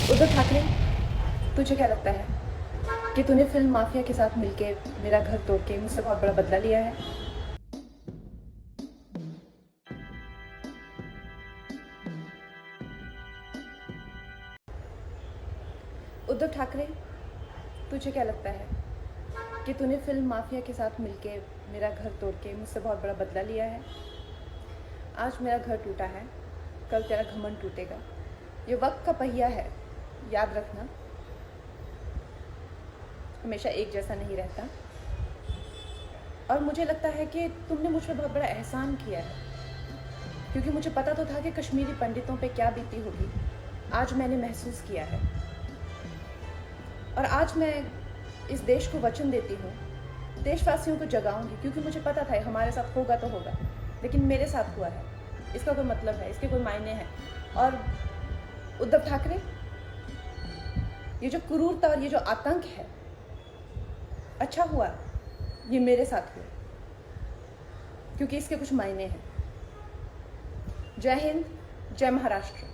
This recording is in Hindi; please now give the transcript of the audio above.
उद्धव ठाकरे, तुझे क्या लगता है कि तूने फिल्म माफिया के साथ मिलके मेरा घर तोड़ के मुझसे बहुत बड़ा बदला लिया है? उद्धव ठाकरे, तुझे क्या लगता है कि तूने फिल्म माफिया के साथ मिलके मेरा घर तोड़ के मुझसे बहुत बड़ा बदला लिया है? आज मेरा घर टूटा है, कल तेरा घमंड टूटेगा। ये वक्त का पहिया है, याद रखना, हमेशा एक जैसा नहीं रहता। और मुझे लगता है कि तुमने मुझ पर बहुत बड़ा एहसान किया है, क्योंकि मुझे पता तो था कि कश्मीरी पंडितों पे क्या बीती होगी। आज मैंने महसूस किया है, और आज मैं इस देश को वचन देती हूँ, देशवासियों को जगाऊंगी, क्योंकि मुझे पता था हमारे साथ होगा तो होगा, लेकिन मेरे साथ हुआ है, इसका कोई मतलब है, इसके कोई मायने हैं। और उद्धव ठाकरे, ये जो क्रूरता और ये जो आतंक है, अच्छा हुआ ये मेरे साथ हुआ, क्योंकि इसके कुछ मायने हैं। जय हिंद, जय महाराष्ट्र।